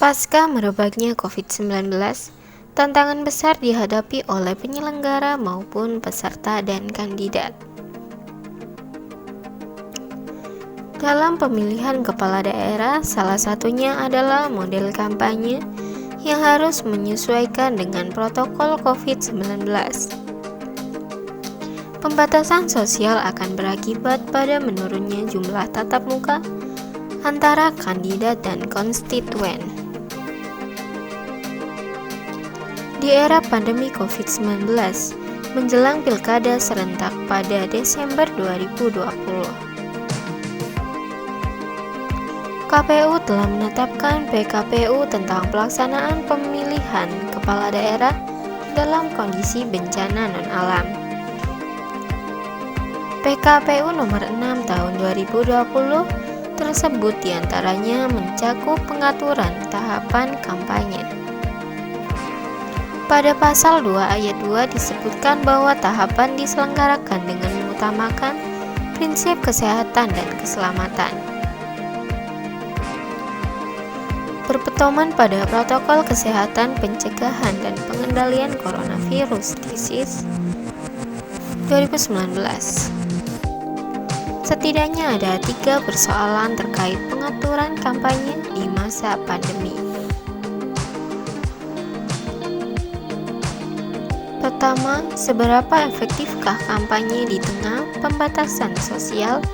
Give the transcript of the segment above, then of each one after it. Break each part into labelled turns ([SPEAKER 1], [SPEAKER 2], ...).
[SPEAKER 1] Pasca merebaknya COVID-19, tantangan besar dihadapi oleh penyelenggara maupun peserta dan kandidat. Dalam pemilihan kepala daerah, salah satunya adalah model kampanye yang harus menyesuaikan dengan protokol COVID-19. Pembatasan sosial akan berakibat pada menurunnya jumlah tatap muka antara kandidat dan konstituen. Di era pandemi COVID-19, menjelang pilkada serentak pada Desember 2020, KPU telah menetapkan PKPU tentang pelaksanaan pemilihan kepala daerah dalam kondisi bencana non-alam. PKPU nomor 6 tahun 2020 tersebut diantaranya mencakup pengaturan tahapan kampanye. Pada pasal 2 ayat 2 disebutkan bahwa tahapan diselenggarakan dengan mengutamakan prinsip kesehatan dan keselamatan. Berpedoman pada protokol kesehatan pencegahan dan pengendalian coronavirus disease 2019. Setidaknya ada 3 persoalan terkait pengaturan kampanye di masa pandemi. Pertama, seberapa efektifkah kampanye di tengah pembatasan sosial?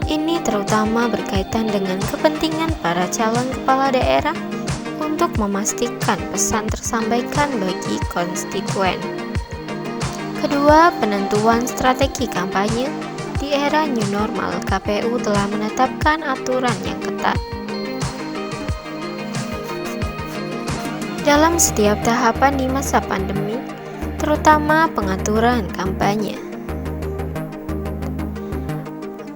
[SPEAKER 1] Ini terutama berkaitan dengan kepentingan para calon kepala daerah untuk memastikan pesan tersampaikan bagi konstituen. Kedua, penentuan strategi kampanye. Di era new normal, KPU telah menetapkan aturan yang ketat dalam setiap tahapan di masa pandemi, terutama pengaturan kampanye.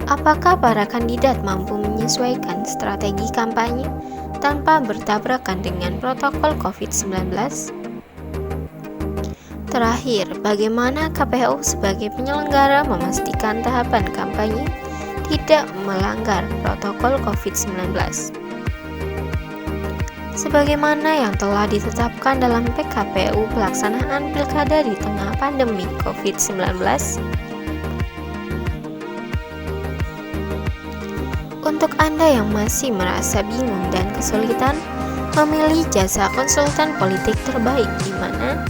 [SPEAKER 1] Apakah para kandidat mampu menyesuaikan strategi kampanye tanpa bertabrakan dengan protokol COVID-19? Terakhir, bagaimana KPU sebagai penyelenggara memastikan tahapan kampanye tidak melanggar protokol COVID-19? Sebagaimana yang telah ditetapkan dalam PKPU pelaksanaan pilkada di tengah pandemi COVID-19. Untuk Anda yang masih merasa bingung dan kesulitan memilih jasa konsultan politik terbaik di mana,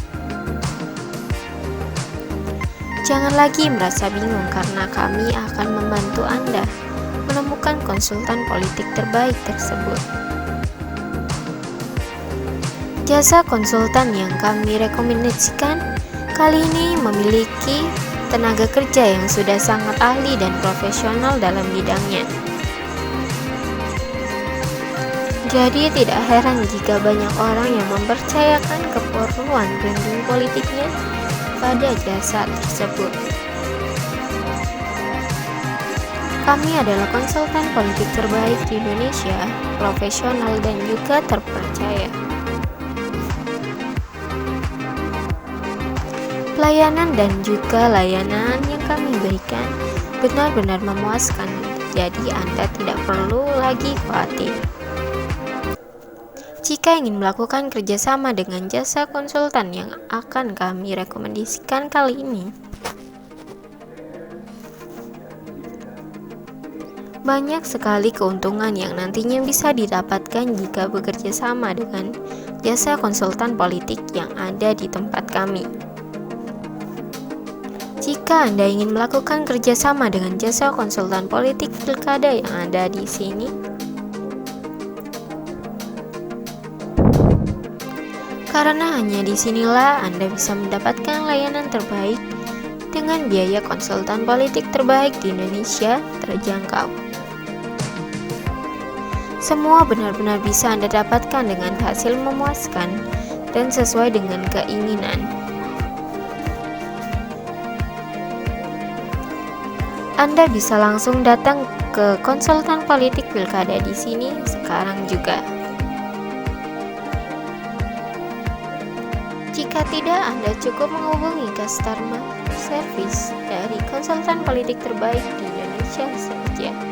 [SPEAKER 1] jangan lagi merasa bingung karena kami akan membantu Anda menemukan konsultan politik terbaik tersebut. Jasa konsultan yang kami rekomendasikan kali ini memiliki tenaga kerja yang sudah sangat ahli dan profesional dalam bidangnya. Jadi tidak heran jika banyak orang yang mempercayakan keperluan branding politiknya pada jasa tersebut. Kami adalah konsultan politik terbaik di Indonesia, profesional dan juga terpercaya. Pelayanan dan juga layanan yang kami berikan benar-benar memuaskan, jadi Anda tidak perlu lagi khawatir. Jika ingin melakukan kerjasama dengan jasa konsultan yang akan kami rekomendasikan kali ini, banyak sekali keuntungan yang nantinya bisa didapatkan jika bekerja sama dengan jasa konsultan politik yang ada di tempat kami. Jika Anda ingin melakukan kerjasama dengan jasa konsultan politik pilkada yang ada di sini, karena hanya disinilah Anda bisa mendapatkan layanan terbaik dengan biaya konsultan politik terbaik di Indonesia terjangkau. Semua benar-benar bisa Anda dapatkan dengan hasil memuaskan dan sesuai dengan keinginan. Anda bisa langsung datang ke konsultan politik pilkada di sini sekarang juga. Jika tidak, Anda cukup menghubungi customer service dari konsultan politik terbaik di Indonesia saja.